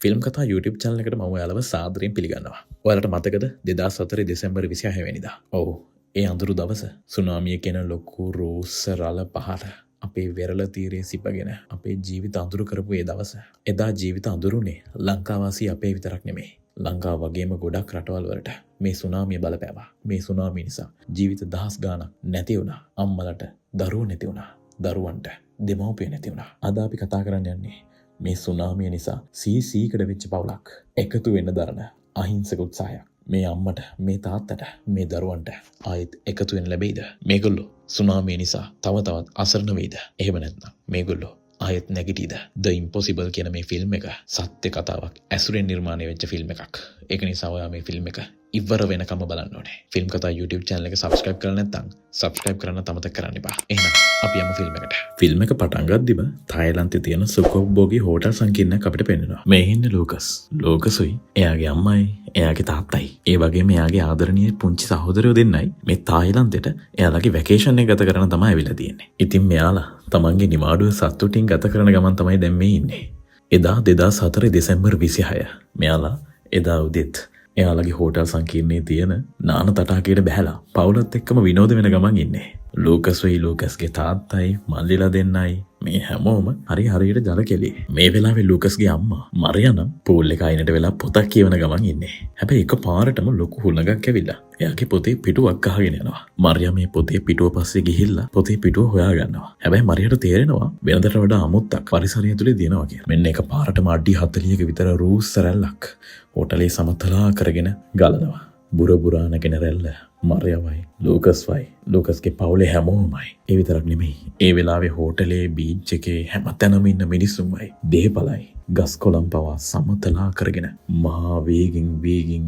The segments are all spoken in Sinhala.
ෆිල්ම් කතා YouTube channel එකට මම ඔයාලව සාදරයෙන් පිළිගන්නවා. ඔයාලට මතකද 2004 දෙසැම්බර් 26 වෙනිදා? ඔව්. ඒ අඳුරු දවස සුනාමිය කියන ලොකු රෝස රළ පහර අපේ වෙරළ තීරයේ සිපගෙන අපේ ජීවිත අඳුරු කරපු ඒ දවස. එදා ජීවිත අඳුරුනේ ලංකාවාසී අපේ විතරක් නෙමෙයි. ලංකාව වගේම ගොඩක් රටවල් වලට මේ සුනාමිය බලපෑවා. මේ සුනාමිය නිසා ජීවිත දහස් ගාණක් නැති වුණා. අම්මලට දරුවෝ නැති වුණා. දරුවන්ට දෙමව්පියෝ නැති වුණා. අද අපි කතා කරන්න යන්නේ මේ සුනාමිය නිසා සීසීකට වෙච්ච පවුලක් එකතු වෙන්න දරන අහිංසක උත්සාහයක්. මේ අම්මට, මේ තාත්තට, මේ දරුවන්ට ආයෙත් එකතු වෙන්න ලැබෙයිද? මේගොල්ලෝ සුනාමිය නිසා තව තවත් අසරණ වෙයිද? එහෙම නැත්නම් මේගොල්ලෝ ආයෙත් නැගිටීද? The Impossible කියන මේ ෆිල්ම් එක සත්‍ය කතාවක් ඇසුරෙන් නිර්මාණය වෙච්ච ෆිල්ම් එකක්. ඒක නිසා ඔයා මේ ෆිල්ම් එක ඉවර වෙනකම් බලන්න ඕනේ. ෆිල්ම් කතා YouTube channel එක subscribe කරලා නැත්නම් subscribe කරන්න අමතක කරන්න එපා. එහෙනම් අපි යමු ෆිල්ම් එකට. ෆිල්ම් එක පටන් ගද්දිම තායිලන්තයේ තියෙන සුකොබ්බෝගේ හෝටල් සංකීර්ණයක් අපිට පෙන්වනවා. මේ ඉන්නේ ලූකස්. ලූකස්ුයි එයාගේ අම්මයි, එයාගේ තාත්තයි, ඒ වගේම එයාගේ ආදරණීය පුංචි සහෝදරයෝ දෙන්නයි මේ තායිලන්තෙට එයාලගේ වැකේෂන් එක ගත කරන තමයි ඇවිල්ලා තියෙන්නේ. ඉතින් මෙයාලා තමන්ගේ නිවාඩුව සතුටින් ගත කරන ගමන් තමයි දැන් මේ ඉන්නේ. එදා 2004 දෙසැම්බර් 26. මෙයාලා එදා උදෙත් එයාලගේ හෝටල් සංකීර්ණයේ තියෙන නාන තටාකයට බැහැලා පවුලත් එක්කම විනෝද වෙන ගමන් ඉන්නේ. ලූකස්යි ලූකස්ගේ තාත්තයි මල්ලිලා දෙන්නයි මේ හැමෝම හරියට ජල කෙලේ. මේ වෙලාවේ ලූකස්ගේ අම්මා මරියනම් පූල් එක අයිනට වෙලා පොතක් කියවන ගමන් ඉන්නේ. හැබැයි එක පාරටම ලොකු හුලඟක් ඇවිල්ලා එයාගේ පොතේ පිටුවක් අහගෙන යනවා. මරියා මේ පොතේ පිටුව පස්සේ ගිහිල්ලා පොතේ පිටුව හොයා ගන්නවා. හැබැයි මරියට තේරෙනවා වෙනදට වඩා අමුත්තක් පරිසරය ඇතුලේ දිනවා කියලා. මෙන්න එක පාරටම අඩි 40ක විතර රූස් රැල්ලක් හෝටලේ සමතලා කරගෙන ගලනවා. බුරබුරා නැගෙන රැල්ල මරියවයි ලූකස්වයි ලූකස්ගේ පවුලේ හැමෝමයි. ඒ විතරක් නෙමෙයි. ඒ වෙලාවේ හෝටලේ බීච් එකේ හැමතැනම ඉන්න මිනිස්සුමයි දේපලයි ගස් කොළන් පවා සමතලා කරගෙන මහා වේගින්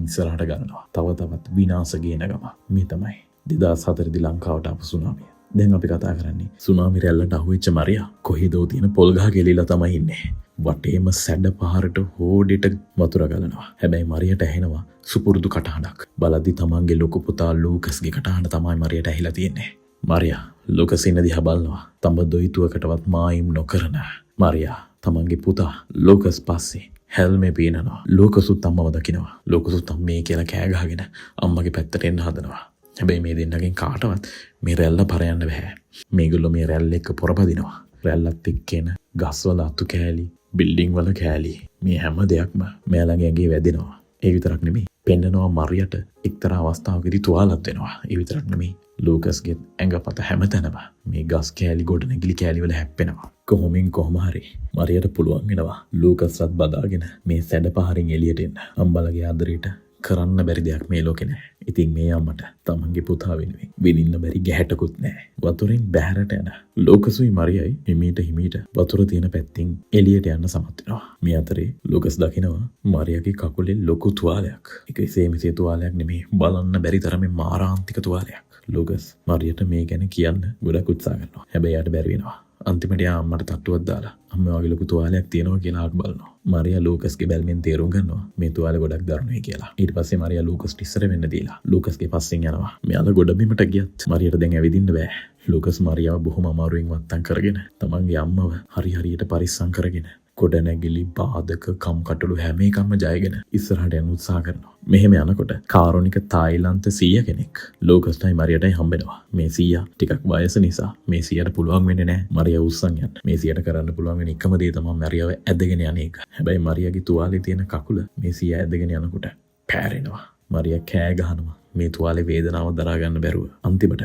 ඉස්සරහට ගන්නවා. තව තවත් විනාශ ගේන ගම. මේ තමයි 2004 දී ලංකාවට ආපු සුනාමිය. දැන් අපි කතා කරන්නේ සුනාමි රැල්ලට අහුවෙච්ච මරියා කොහෙදෝ තියෙන පොල් ගහ ගෙලිලා තමයි ඉන්නේ. වටේම සැඩ පහරට හෝඩෙට වතුර ගලනවා. හැබැයි මරියට ඇහෙනවා සුපුරුදු කටහඬක්. බලද්දි තමන්ගේ ලොකු පුතා ලූකස්ගේ කටහඬ තමයි මරියට ඇහිලා තියෙන්නේ. මරියා ලූකස් ඉන්න දිහා බලනවා. තඹ දොයිතුවකටවත් මායිම් නොකරන මරියා තමන්ගේ පුතා ලූකස් පස්සේ හැල්මේ පීනනවා. ලූකසුත් අම්මව දකිනවා. ලූකසුත් අම්මේ කියලා කෑ ගහගෙන අම්මගේ පැත්තට එන්න හදනවා. හැබැයි මේ දෙන්නගෙන් කාටවත් මේ රැල්ල පරයන්න බෑ. මේගොල්ලෝ මේ රැල්ල එක්ක පොරපදිනවා. රැල්ලත් එක්කේන ගස්වල අතු කෑලි, බිල්ඩිං වල කෑලි, මේ හැම දෙයක්ම මෙයාලගේ ඇඟේ වැදෙනවා. ඒ විතරක් නෙමෙයි, පෙන්නනවා මරියට එක්තරා අවස්ථාවකදී තුවාලත් වෙනවා. ඒ විතරක් නෙමෙයි, ලූකස්ගේ ඇඟපත හැමතැනම මේ ගස් කෑලි, ගොඩනැගිලි කෑලි වල හැප්පෙනවා. කොහොම හරි මරියට පුළුවන් වෙනවා ලූකස්වත් බදාගෙන මේ සැඩ පහරින් එළියට එන්න. අම්බලගේ ආදරයට කරන්න බැරි දෙයක් මේ ලෝකේ නැහැ. ඉතින් මේ අම්මට තමන්ගේ පුතා වෙනුවෙන් විඳින්න බැරි ගැහැටකුත් නැහැ. වතුරෙන් බැහැරට යන ලූකසුයි මරියයි හිමීට වතුර තියෙන පැත්තෙන් එළියට යන්න සමත් වෙනවා. මේ අතරේ ලූකස් දකිනවා මරියගේ කකුලේ ලොකු තුවාලයක්. ඒක එසේ තුවාලයක් නෙමෙයි, බලන්න බැරි තරමේ මාරාන්තික තුවාලයක්. ලූකස් මරියට මේ ගැන කියන්න ගොඩක් උත්සාහ කරනවා. හැබැයි යාට බැරි වෙනවා. අන්තිමට යා අම්මට තට්ටුවක් දාලා අම්මා වගේ ලොකු තුවාලයක් තියෙනවා කියලා ආත් බලනවා. මරියා ලූකස්ගේ බැල්මෙන් තේරුම් ගන්නවා මේ තුවාලේ ගොඩක් දරුණුයි කියලා. ඊට පස්සේ මරියා ලූකස්ට ඉස්සර වෙන්න දීලා ලූකස්ගේ පස්සෙන් යනවා. මෙයාලා ගොඩ බිමට ගියත් මරියට දැන් ඇවිදින්න බෑ. ලූකස් මරියාව බොහොම අමාරුවෙන් වත්තම් කරගෙන තමන්ගේ අම්මව හරියට පරිස්සම් කරගෙන ගොඩනැගිලි බාධක කම්කටොළු හැම එකක්ම ජයගෙන ඉස්සරහට යන්න උත්සාහ කරනවා. මෙහෙම යනකොට කාරුණික තායිලන්ත සීයා කෙනෙක් ලූකස්ටයි මරියටයි හම්බෙනවා. මේ සීයා ටිකක් වයස නිසා මේ සීයාට පුළුවන් වෙන්නේ නැහැ මරියා උස්සන් යන්න. මේ සීයාට කරන්න පුළුවන් වෙන එකම දේ තමයි මරියාව ඇදගෙන යන එක. හැබැයි මරියාගේ තුවාලේ තියෙන කකුල මේ සීයා ඇදගෙන යනකොට පැහැරෙනවා. මරියා කෑ ගහනවා මේ තුවාලේ වේදනාව දරා ගන්න බැරුව. අන්තිමට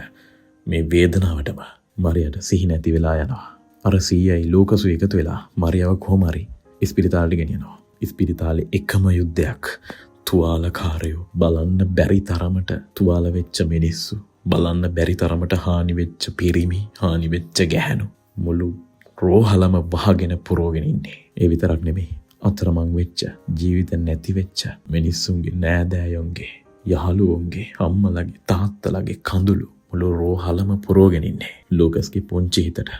මේ වේදනාවටම මරියට සිහි නැති වෙලා යනවා. අර සීයයි ලූකසු එකතු වෙලා මරියාව කොහොම හරි ඉස්පිරිතාලෙට ගෙනියනවා. ඉස්පිරිතාලේ එකම යුද්ධයක්. තුවාලකාරයෝ බලන්න බැරි තරමට තුවාල වෙච්ච මිනිස්සු, බලන්න බැරි තරමට හානි වෙච්ච පිරිමි, හානි වෙච්ච ගැහැණු මුළු රෝහලම වහගෙන පුරෝගෙන ඉන්නේ. ඒ විතරක් නෙමෙයි, අතරමං වෙච්ච, ජීවිත නැති වෙච්ච මිනිස්සුන්ගේ නෑදෑයොන්ගේ, යහළුවොන්ගේ, අම්මලගේ, තාත්තලගේ කඳුළු මුළු රෝහලම පුරෝගෙන ඉන්නේ. ලූකස්ගේ පුංචි හිතට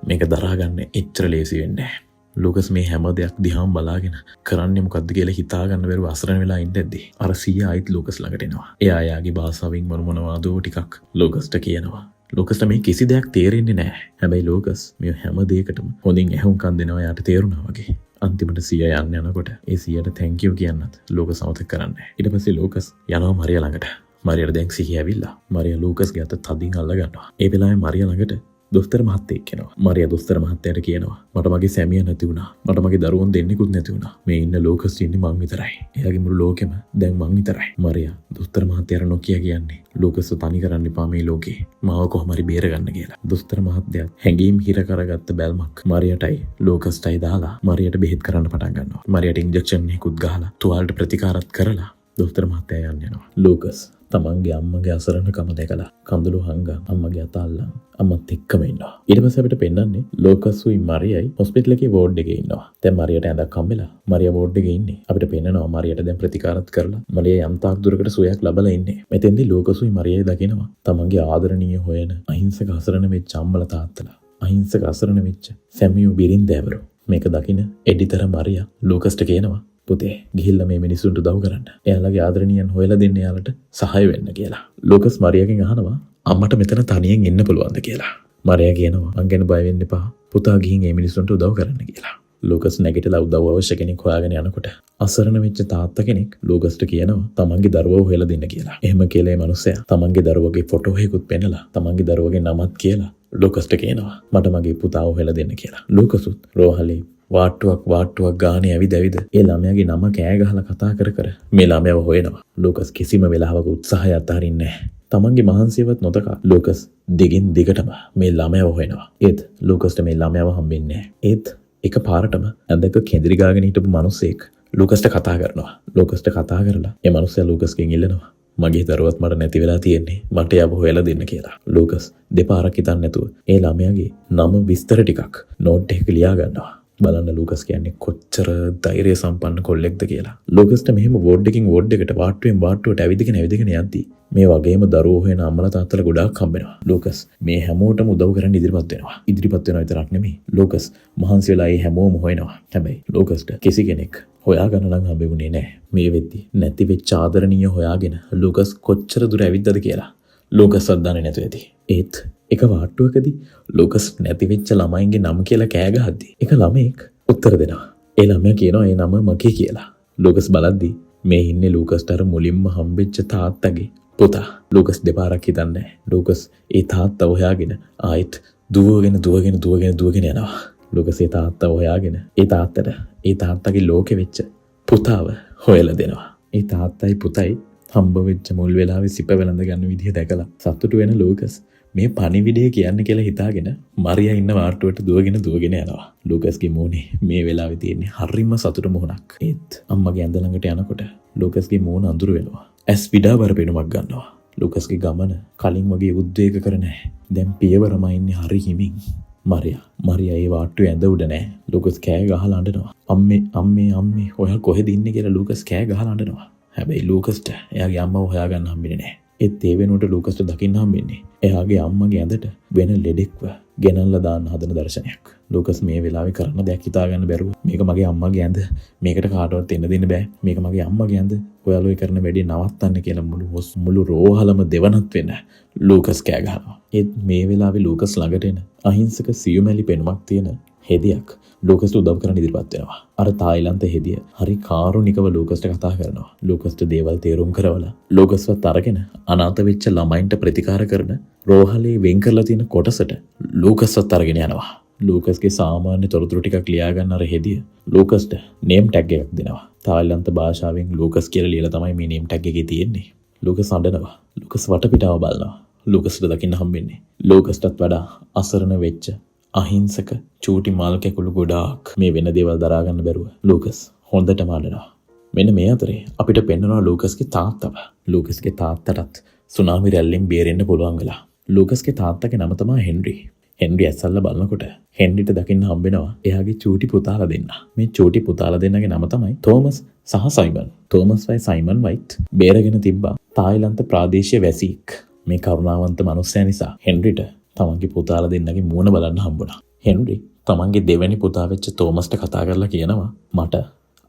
මේක දරාගන්න එච්චර ලේසි වෙන්නේ නැහැ. ලූකස් මේ හැම දෙයක් දිහාම බලාගෙන කරන්නේ මොකද්ද කියලා හිතා ගන්න බැරුව අසරණ වෙලා ඉඳද්දී අර සීයා ආයිත් ලූකස් ළඟට එනවා. එයා යාගේ භාෂාවෙන් මොනවාදෝ ටිකක් ලූකස්ට කියනවා. ලෝකස්ට මේ කිසි දෙයක් තේරෙන්නේ නැහැ. හැබැයි ලෝකස් මේ හැම දෙයකටම හොඳින් ඇහුම්කන් දෙනවා යාට තේරුණා වගේ. අන්තිමට සිය යන්න යනකොට ඒ සියට thank you කියන්නත් ලෝකස් අමතක කරන්නේ නැහැ. ඊට පස්සේ ලෝකස් යනවා මරියා ළඟට. මරියට දැන් සිහිය ඇවිල්ලා. මරියා ලූකස්ගේ අත තදින් අල්ල ගන්නවා. ඒ වෙලාවේ මරියා ළඟට දොස්තර මහත්තයෙක් එනවා. මරියා දොස්තර මහත්තයාට කියනවා මට මගේ සැමියා නැති වුණා. මට මගේ දරුවෝ දෙන්නෙකුත් නැති වුණා. මේ ඉන්න ලෝකස් ඉන්නේ මං විතරයි. එයාගේ මුළු ලෝකෙම දැන් මං විතරයි. මරියා දොස්තර මහත්තයාට නොකිය කියන්නේ ලෝකස්ව තනි කරන්න එපා මේ ලෝකේ. මාව කොහොම හරි බේරගන්න කියලා. දොස්තර මහත්තයා හැංගීම් හිර කරගත්ත බැල්මක් මරියටයි ලෝකස්ටයි දාලා මරියට බෙහෙත් කරන්න පටන් ගන්නවා. මරියට ඉන්ජෙක්ෂන් එකකුත් ගහලා තුවාලට ප්‍රතිකාරත් කරලා දොස්තර මහත්තයා යනවා. ලෝකස් තමන්ගේ අම්මගේ අසරණකම දැකලා කඳුළු හංගා අම්මගේ අත අල්ලන් අම්මත් එක්කම ඉන්නවා. ඊට පස්සේ අපිට පෙන්නන්නේ ලෝකස්ුයි මරියයි හොස්පිටල් එකේ වෝඩ් එකේ ඉන්නවා. දැන් මරියට ඇඳක් හම්බෙලා මරියා වෝඩ් එකේ ඉන්නේ. අපිට පෙන්නනවා මරියට දැන් ප්‍රතිකාරත් කරලා මරියා යම් තාක් දුරකට සුවයක් ලබලා ඉන්නේ. මෙතෙන්දී ලෝකස්ුයි මරියයි දකිනවා තමන්ගේ ආදරණීය හොයන අහිංසක අසරණ වෙච්ච අම්මලා තාත්තලා අහිංසක අසරණ වෙච්ච සැමියු බිරින්දෑවරු මේක දකින එඩිතර මරියා ලෝකස්ට කියනවා පුතේ ගිහිල්ලා මේ මිනිස්සුන්ට උදව් කරන්න. එයාලගේ ආදරණීයන් හොයලා දෙන්න එයාලට සහාය වෙන්න කියලා. ලෝකස් මරියාගෙන් අහනවා අම්මට මෙතන තනියෙන් ඉන්න පුළුවන්ද කියලා. මරියා කියනවා මං ගැන බය වෙන්න එපා. පුතා ගිහින් මේ මිනිස්සුන්ට උදව් කරන්න කියලා. ලෝකස් නැගිටලා උදව් අවශ්‍ය කෙනෙක් හොයාගෙන යනකොට අසරණ වෙච්ච තාත්තා කෙනෙක් ලෝකස්ට කියනවා තමන්ගේ දරුවව හොයලා දෙන්න කියලා. එහෙම කියලා මේ මිනිස්සයා තමන්ගේ දරුවගේ ෆොටෝ එකකුත් පෙන්නලා තමන්ගේ දරුවගේ නමත් කියලා ලෝකස්ට කියනවා මට මගේ පුතාව හොයලා දෙන්න කියලා. ලෝකසුත් රෝහලේ වාට්ටුවක් ගානේ ඇවිද ඒ ළමයාගේ නම කෑ ගහලා කතා කර මේ ළමයාව හොයනවා. ලෝකස් කිසිම වෙලාවක උත්සාහය අත්හරින්නේ නැහැ. තමන්ගේ මහන්සියවත් නොතකා ලෝකස් දිගින් දිගටම මේ ළමයාව හොයනවා. ඒත් ලෝකස්ට මේ ළමයාව හම්බෙන්නේ නැහැ. ඒත් එක පාරටම ඇඳක කෙඳිරි ගාගෙන හිටපු මිනිස්සෙක් ලෝකස්ට කතා කරනවා. ලෝකස්ට කතා කරලා ඒ මිනිස්සයා ලෝකස්ගෙන් ඉල්ලනවා මගේ දරුවත් මට නැති වෙලා තියෙන්නේ මට යව හොයලා දෙන්න කියලා. ලෝකස් දෙපාරක් හිතන්නේ නැතුව ඒ ළමයාගේ නම විස්තර ටිකක් නෝට් එකක ලියා ගන්නවා. බලන්න ලූකස් කියන්නේ කොච්චර ධෛර්ය සම්පන්න කොල්ලෙක්ද කියලා. ලූකස්ට මෙහෙම වෝඩ් එකකින් වෝඩ් එකට වාට්ටුවෙන් වාට්ටුවට ඇවිදගෙන යද්දි මේ වගේම දරුවෝ හොයන අම්මලා තාත්තලා ගොඩාක් හම්බෙනවා. ලූකස් මේ හැමෝටම උදව් කරන්න ඉදිරිපත් වෙනවා. ඉදිරිපත් වෙනවා විතරක් නෙමෙයි. ලූකස් මහන්සි වෙලා ඒ හැමෝම හොයනවා. හැබැයි ලූකස්ට කිසි කෙනෙක් හොයාගන්න නම් හම්බෙන්නේ නැහැ. මේ වෙද්දි නැති වෙච්ච ආදරණීය හොයාගෙන ලූකස් කොච්චර දුර ඇවිද්දද කියලා ලූකස් අද්දානේ නැතුව ඇති. ඒත් එක වාට්ටුවකදී ලෝකස් නැති වෙච්ච ළමයින්ගේ නම කියලා කෑ ගහද්දි එක ළමෙක් උත්තර දෙනවා. ඒ ළමයා කියනවා ඒ නම මගේ කියලා. ලෝකස් බලද්දි මේ ඉන්නේ ලූකස්ට අර මුලින්ම හම්බෙච්ච තාත්තගේ පුතා. ලූකස් දෙපාරක් හිතන්නේ. ලූකස් ඒ තාත්තා හොයාගෙන ආයෙත් දුවගෙන යනවා. ලූකස් ඒ තාත්තා හොයාගෙන ඒ තාත්තගේ ලෝකෙ වෙච්ච පුතාව හොයලා දෙනවා. ඒ තාත්තයි පුතයි හම්බ වෙච්ච මුල් වෙලාවේ සිප වෙලඳ ගන්න විදිහ දැකලා සතුටු වෙන ලූකස් මේ පණිවිඩය කියන්න කියලා හිතාගෙන මරියා ඉන්න වාට්ටුවට දුවගෙන යනවා. ලූකස්ගේ මූණේ මේ වෙලාවේ තියෙන්නේ හරිම සතුට මොහොනක්. ඒත් අම්මගේ ඇඳ ළඟට යනකොට ලූකස්ගේ මූණ අඳුර වෙනවා. ඇස් විඩාවර පෙනුමක් ගන්නවා. ලූකස්ගේ ගමන කලින් වගේ උද්වේග කර නැහැ. දැන් පියවරම ඉන්නේ හරි හිමින්. මරියා ඒ වාට්ටුවේ ඇඳ උඩ නැහැ. ලූකස් කෑ ගහලා අඬනවා. අම්මේ ඔයා කොහෙද ඉන්නේ කියලා ලූකස් කෑ ගහලා අඬනවා. හැබැයි ලූකස්ට එයාගේ අම්මව හොයාගන්න හම්බෙන්නේ නැහැ. ඒත් ඒ වෙනුවට ලූකස්ට දකින්න හම්බෙන්නේ එයාගේ අම්මගේ ඇඳට වෙන ලෙඩෙක්ව ගෙනල්ලා දාන්න හදන දර්ශනයක්. ලූකස් මේ වෙලාවේ කරන්න දෙයක් හිතාගන්න බැරුව මේක මගේ අම්මගේ ඇඳ, මේකට කාටවත් එන්න දෙන්න බෑ, මේක මගේ අම්මගේ ඇඳ, ඔයාලා ඔය කරන වැඩේ නවත්තන්න කියලා මුළු රෝහලම දෙවනත් වෙන ලූකස් කෑ ගහනවා. ඒත් මේ වෙලාවේ ලූකස් ළඟට එන අහිංසක සියුමැලි පෙනුමක් තියෙන හෙදියක් ලූකස්ට උදව් කරන්න ඉදිරිපත් වෙනවා. අර තායිලන්ත හෙදිය හරි කාරුණිකව ලූකස්ට කතා කරනවා. ලූකස්ට දේවල් තේරුම් කරවලා ලූකස්වත් අරගෙන අනාථ වෙච්ච ළමයින්ට ප්‍රතිකාර කරන රෝහලේ වෙන් කරලා තියෙන කොටසට ලූකස්වත් අරගෙන යනවා. ලූකස්ගේ සාමාන්‍ය තොරතුරු ටිකක් ලියා ගන්න අර හෙදිය ලූකස්ට නේම් ටැග් එකක් දෙනවා. තායිලන්ත භාෂාවෙන් ලූකස් කියලා ලියලා තමයි මේ නේම් ටැග් එකේ තියෙන්නේ. ලූකස් අඬනවා. ලූකස් වටපිටාව බලනවා. ලූකස්ට දකින්න හම්බෙන්නේ ලූකස්ටත් වඩා අසරණ වෙච්ච අහිංසක චූටි මල් කැකුළු ගොඩාක් මේ වෙන දේවල් දරා ගන්න බැරුව ලූකස් හොඳටම අඬනවා. මෙන්න මේ අතරේ අපිට පෙන්වනවා ලූකස්ගේ තාත්තව. ලූකස්ගේ තාත්තටත් සුනාමි රැල්ලෙන් බේරෙන්න පුළුවන් වෙලා. ලූකස්ගේ තාත්තගේ නම තමයි හෙන්රි. හෙන්රි ඇස්සල්ලා බලනකොට හෙන්රිට දකින්න හම්බෙනවා එයාගේ චූටි පුතාලා දෙන්න. මේ චූටි පුතාලා දෙන්නගේ නම තමයි තෝමස් සහ සයිමන්. තෝමස් වයි සයිමන් වයිට් බේරගෙන තිබ්බා තායිලන්ත ප්‍රාදේශීය වැසියෙක්. මේ කරුණාවන්ත මනුස්සයා නිසා හෙන්රිට තමන්ගේ පුතාලා දෙන්නගේ මූණ බලන්න හම්බුණා. හෙන්රි තමන්ගේ දෙවැනි පුතා වෙච්ච තෝමස්ට කතා කරලා කියනවා මට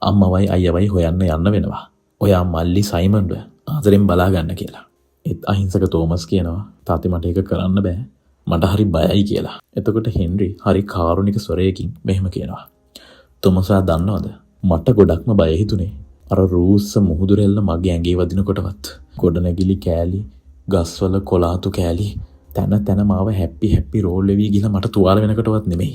අම්මවයි අයියවයි හොයන්න යන්න වෙනවා. ඔයා මල්ලි සයිමන්ව ආදරෙන් බලා ගන්න කියලා. ඒත් අහිංසක තෝමස් කියනවා තාත්තේ මට ඒක කරන්න බෑ. මට හරි බයයි කියලා. එතකොට හෙන්රි හරි කාරුණික ස්වරයකින් මෙහෙම කියනවා. තොමසා දන්නවද? මට ගොඩක්ම බය හිතුනේ. අර රූස්ස මුහුදුරෙල්ල මගේ ඇඟේ වදිනකොටවත්. ගොඩනැගිලි කෑලි, ගස්වල කොලාතු කෑලි තන තන මාව හැපි රෝල් වෙවි ගිහලා මට තුවාල වෙනකොටවත් නෙමෙයි.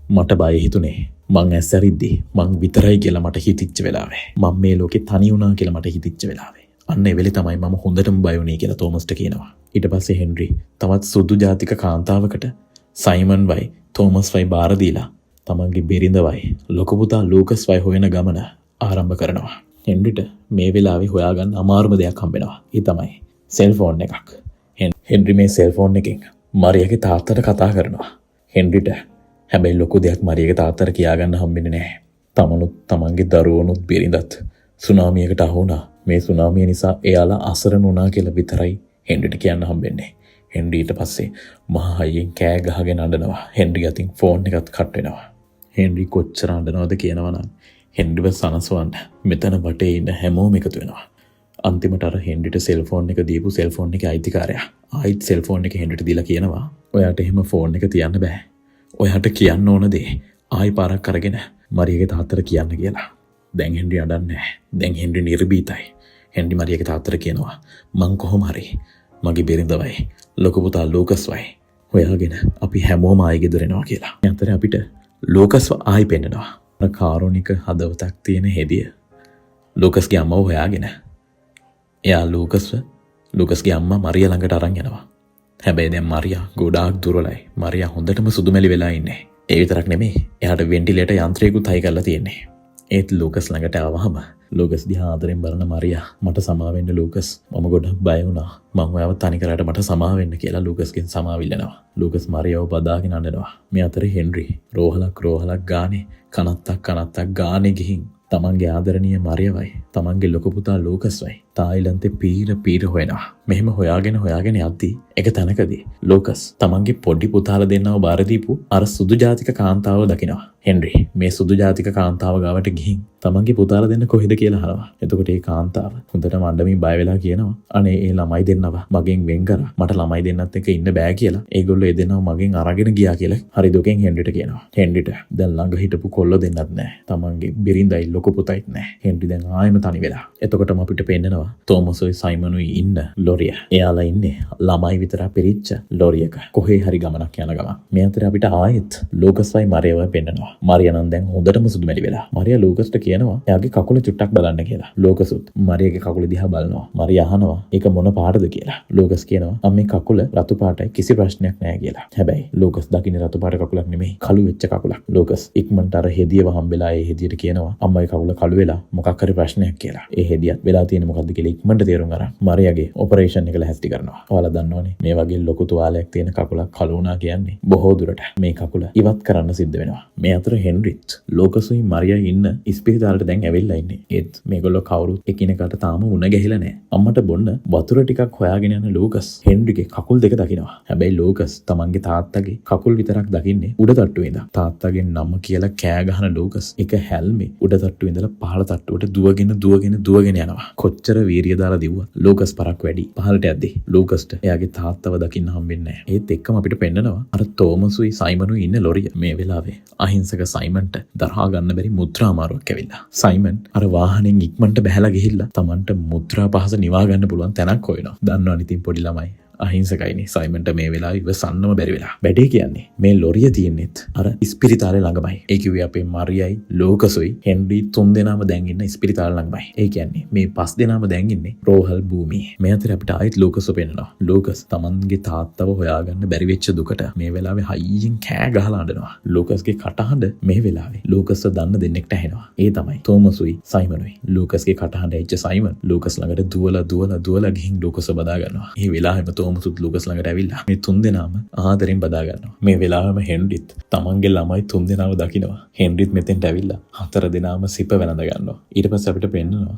මට බය හිතුනේ මං ඇස්සරිද්දි මං විතරයි කියලා මට හිතිච්ච වෙලාවේ. මම මේ ලෝකේ තනි වුණා කියලා මට හිතිච්ච වෙලාවේ. අන්න ඒ වෙලේ තමයි මම හොඳටම බය වුණේ කියලා තෝමස්ට කියනවා. ඊට පස්සේ හෙන්රි තවත් සුදු ජාතික කාන්තාවකට සයිමන් වයි තෝමස් වයි බාර දීලා තමන්ගේ බිරිඳ වයි ලොකු පුතා ලූකස් වයි හොයන ගමන ආරම්භ කරනවා. හෙන්රිට මේ වෙලාවේ හොයාගන්න අමාරුම දෙයක් හම්බෙනවා. ඒ තමයි සෙල්ෆෝන් එකක්. හෙන්රි මේ සෙල්ෆෝන් එකෙන් මරියගේ තාත්තට කතා කරනවා. හෙන්රිට හැබැයි ලොකු දෙයක් මරියගේ තාත්තට කියාගන්න හම්බෙන්නේ නැහැ. තමනුත් තමන්ගේ දරුවනුත් බිරිඳත් සුනාමියකට අහු වුණා. මේ සුනාමිය නිසා එයාලා අසරණ වුණා කියලා විතරයි හෙන්රිට කියන්න හම්බෙන්නේ. හෙන්රි ඊට පස්සේ මහා හයියෙන් කෑ ගහගෙන අඬනවා. හෙන්රි අතින් ෆෝන් එකත් කට් වෙනවා. හෙන්රි කොච්චර අඬනවද කියනවා නම් හෙන්රිව සනසවන්න මෙතන වටේ ඉන්න හැමෝම එකතු වෙනවා. අන්තිමට අර හෙන්රිට සෙල්ෆෝන් එක දීපු සෙල්ෆෝන් එකේ අයිතිකාරයා ආයිත් සෙල්ෆෝන් එක හෙන්රිට දීලා කියනවා ඔයාට එහෙම ෆෝන් එක තියන්න බෑ. ඔයාට කියන්න ඕන දේ ආයි පාරක් අරගෙන මරියගේ තාත්තට කියන්න කියලා. දැන් හෙන්රි අඬන්නේ නැහැ. දැන් හෙන්රි නිර්භීතයි. හෙන්රි මරියගේ තාත්තට කියනවා මං කොහොම හරි මගේ බිරිඳවයි ලොකු පුතා ලූකස් වයි හොයාගෙන අපි හැමෝම ආයි ගෙදර එනවා කියලා. මේ අතරේ අපිට ලූකස්ව ආයි පෙන්නනවා. අර කාරුණික හදවතක් තියෙන හෙදිය ලූකස්ගේ අම්මව හොයාගෙන එයා ලූකස්ගේ අම්මා මරියා ළඟට අරන් යනවා. හැබැයි දැන් මරියා ගොඩාක් දුරලයි. මරියා හොඳටම සුදුමැලි වෙලා ඉන්නේ. ඒ විතරක් නෙමෙයි. එයාට වෙන්ටිලේටර් යන්ත්‍රයකුත් හයි කරලා තියෙන්නේ. ඒත් ලූකස් ළඟට ආවහම ලූකස් දිහා ආදරෙන් බලන මරියා මට සමා වෙන්න ලූකස් මම ගොඩක් බය වුණා. මම ඔයාව තනි කරාට මට සමා වෙන්න කියලා ලූකස්ගෙන් සමාවිල්ලනවා. ලූකස් මරියාව බදාගෙන අඬනවා. මේ අතරේ හෙන්රි රෝහලක් ගානේ කනත්තක් ගානේ ගිහින් තමන්ගේ ආදරණීය මරියවයි තමන්ගේ ලොකු පුතා ලූකස්වයි තායිලන්තේ පීර හොයනවා. මෙහෙම හොයාගෙන යද්දී එක තැනකදී ලූකස් තමන්ගේ පොඩි පුතාලා දෙන්නව බාර දීපු අර සුදු ජාතික කාන්තාව දකිනවා. හෙන්රි මේ සුදු ජාතික කාන්තාව ගාවට ගිහින් තමන්ගේ පුතාලා දෙන්න කොහෙද කියලා අහනවා. එතකොට ඒ කාන්තාව හොඳටම අඬමින් බය වෙලා කියනවා අනේ ඒ ළමයි දෙන්නව මගෙන් වෙන් කරා. මට ළමයි දෙන්නත් එක්ක ඉන්න බෑ කියලා. ඒගොල්ලෝ ඒ දෙන්නව මගෙන් අරගෙන ගියා කියලා හරි දුකෙන් හෙන්රිට කියනවා. හෙන්රිට දැන් ළඟ හිටපු කොල්ල දෙන්නත් නැහැ. තමන්ගේ බිරිඳයි ලොකු පුතයිත් නැහැ. හෙන්රි දැන් ආයෙම තනි වෙලා. එතකොටම අපිට පේන්නනවා තෝමසොයි සයිමනුයි ඉන්න ලොරිය. එයාලා ඉන්නේ ළමයි විතරක් පිරිච්ච ලොරියක. කොහේ හරි ගමනක් යන ගමන්. මේ අතර අපිට ආයෙත් ලූකස්වයි මරියව පෙන්නනවා. මරියා නම් දැන් හොඳටම සුදුමැලි වෙලා. මරියා ලූකස්ට කියනවා එයාගේ කකුල චුට්ටක් බලන්න කියලා. ලූකසුත් මරියාගේ කකුල දිහා බලනවා. මරියා අහනවා ඒක මොන පාටද කියලා. ලූකස් කියනවා අම්මේ කකුල රතු පාටයි කිසි ප්‍රශ්නයක් නැහැ කියලා. හැබැයි ලූකස් දකින්නේ රතු පාට කකුලක් නෙමෙයි කළු වෙච්ච කකුලක්. ලූකස් ඉක්මනට අර හෙදියව හම්බෙලා ඒ හෙදියට කියනවා අම්මගේ කකුල කළු වෙලා මොකක් හරි ප්‍රශ්නයක් කියලා. ඒ හෙදියත් වෙලා තියෙන මොකද්ද කියලා ඉක්මනට තේරුම් ගන්න මරියාගේ ඔපරේෂන් එක ලැහැස්ති කරනවා. ඔයාලා දන්නවනේ මේ වගේ ලොකු තුවාලයක් තියෙන කකුලක් කළු වුණා කියන්නේ බොහෝ දුරට මේ කකුල ඉවත් කරන්න සිද්ධ වෙනවා. මේ අතර හෙන්රිත් ලූකසුයි මරියා ඉන්න ඉස්පිරිතාලෙට දැන් ඇවිල්ලා ඉන්නේ. ඒත් මේගොල්ලෝ කවුරුත් එකිනෙකාට තාම මුණ ගැහිලා නැහැ. අම්මට බොන්න වතුර ටිකක් හොයාගෙන යන ලූකස් හෙන්රිගේ කකුල් දෙක දකිනවා. හැබැයි ලූකස් තමන්ගේ තාත්තගේ කකුල් විතරක් දකින්නේ උඩ තට්ටුවේ ඉඳන්. තාත්තගේ නම කියලා කෑ ගහන ලූකස් එක හැල්මේ උඩ තට්ටුවේ ඉඳලා පහළ තට්ටුවට දුවගෙන යනවා. කොච්චර වීරිය දාලා දිව්වා ලූකස් පරක් වැඩි. පහළට යද්දී ලූකස්ට එයාගේ තාත්තව දකින්න හම්බෙන්නේ නැහැ. ඒත් එක්කම අපිට පෙන්නනවා අර තෝමසුයි සයිමනුයි ඉන්න ලොරිය. මේ වෙලාවේ අහිංසක සයිමන්ට දරහා ගන්න බැරි මුද්‍රා අමාරුවක් ඇවිල්ලා. සයිමන් අර වාහනෙන් ඉක්මනට බැහැලා ගිහිල්ලා Tamanට මුද්‍රා පහස නිවා ගන්න පුළුවන් තැනක් හොයනවා. දන්නවනේ ඉතින් පොඩි ළමයි අහිංසකයිනේ. සයිමන්ට මේ වෙලාවේ ඉවසන්නම බැරි වෙලා. වැඩේ කියන්නේ මේ ලොරිය තියෙන්නෙත් අර ඉස්පිරිතාලේ ළඟමයි. ඒ කිව්වේ අපේ මරියයි ලූකසුයි හෙන්රි තුන් දෙනාම දැන් ඉන්න ඉස්පිරිතාලේ ළඟමයි. ඒ කියන්නේ මේ පස් දෙනාම දැන් ඉන්නේ රෝහල් භූමියේ. මේ අතර අපිට ආයෙත් ලූකස් පෙන්නනවා. ලූකස් Tamanගේ තාත්තව හොයාගන්න බැරි වෙච්ච දුකට මේ වෙලාවේ හයියෙන් කෑ ගහලා අඬනවා. ලූකස්ගේ කටහඬ මේ වෙලාවේ ලූකස්ව දන්න දෙන්නෙක්ට ඇහෙනවා. ඒ තමයි තෝමසුයි සයිමනුයි. ලූකස්ගේ කටහඬ ඇච්ච සයිමන් ලූකස් ළඟට දුවලා ගිහින් ලූකස්ව බදා ගන්නවා. මේ වෙලාවෙම තෝමසුත් ලූකස් ළඟට ඇවිල්ලා මේ තුන් දෙනාම ආදරෙන් බදා ගන්නවා. මේ වෙලාවෙම හෙන්රිත් තමන්ගේ ළමයි තුන් දෙනාව දකිනවා. හෙන්රිත් මෙතෙන්ට ඇවිල්ලා හතර දෙනාම සිප වෙනඳ ගන්නවා. ඊට පස්සේ අපිට පෙන්නනවා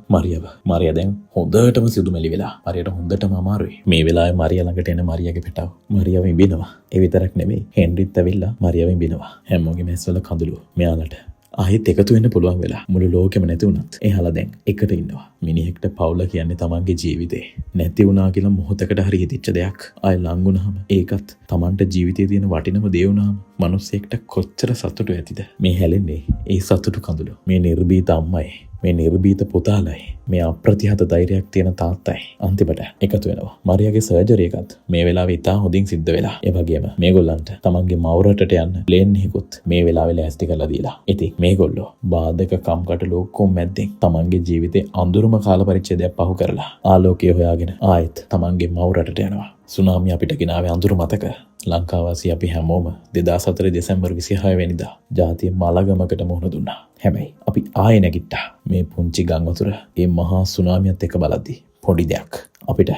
මරියා දැන් හොඳටම සිදුමැලි වෙලා. මරියට හොඳටම අමාරුයි. මේ වෙලාවේ මරියා ළඟට එන මරියාගේ පෙටව මරියාව ඉඹිනවා. ඒ විතරක් නෙමෙයි හෙන්රිත් ඇවිල්ලා මරියාව ඉඹිනවා. හැමෝගේ මැස්වල කඳුළු මෙයාලට ආයෙත් එකතු වෙන්න පුළුවන් වෙලා මුළු ලෝකෙම නැති වුණත් එයාලා දැන් එකට ඉන්නවා. මිනිහෙක්ට පවුල කියන්නේ තමන්ගේ ජීවිතේ. නැති වුණා කියලා මොහොතකට හරි හිතෙච්ච දෙයක් ආයෙ ලං වුණාම ඒකත් තමන්ට ජීවිතේ තියෙන වටිනම දේ වුණාම මිනිස්සෙක්ට කොච්චර සතුටු ඇතිද? මේ හැලෙන්නේ ඒ සතුටු කඳුළු. මේ නිර්භීත අම්මයි, මේ නිර්භීත පුතාලයි, මේ අප්‍රතිහත ධෛර්යයක් තියෙන තාත්තයි අන්තිමට එකතු වෙනවා. මරියාගේ සර්ජරි එකත් මේ වෙලාවේ ඉතා හොඳින් සිද්ධ වෙලා. ඒ වගේම මේගොල්ලන්ට තමන්ගේ මවරටට යන්න ප්ලේන් එකකුත් මේ වෙලාවේ ලෑස්ති කරලා දීලා. ඉතින් මේගොල්ලෝ බාධක කම්කටොළු ඔක්කොම මැද්දෙන් තමන්ගේ ජීවිතේ අඳුරුම කාල පරිච්ඡේදයක් පහු කරලා ආලෝකය හොයාගෙන ආයෙත් තමන්ගේ මවරටට යනවා. සුනාමි අපිට ගෙනාවේ අඳුරු මතක. ලංකාවාසී අපි හැමෝම 2004 දෙසැම්බර් 26 වෙනිදා ජාතිය මලගමකට මුහුණ දුන්නා. හැබැයි අපි ආයෙ නැගිට්ටා. මේ පුංචි ගම් වතුර මේ මහා සුනාමියත් එක්ක බලද්දි පොඩි දෙයක් අපිට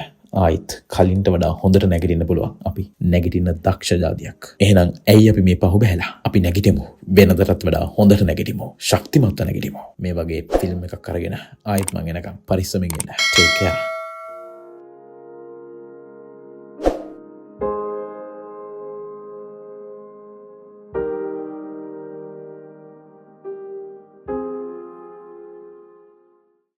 ආයිත් කලින්ට වඩා හොඳට නැගිටින්න පුළුවන්. අපි නැගිටින්න දක්ෂ ජාතියක්. එහෙනම් ඇයි අපි මේ පහු බහැලා අපි නැගිටිමු. වෙනදටත් වඩා හොඳට නැගිටිමු. ශක්තිමත්ව නැගිටිමු. මේ වගේ ෆිල්ම් එකක් අරගෙන ආයිත් මං එනකම් පරිස්සමෙන් ඉන්න. Take care.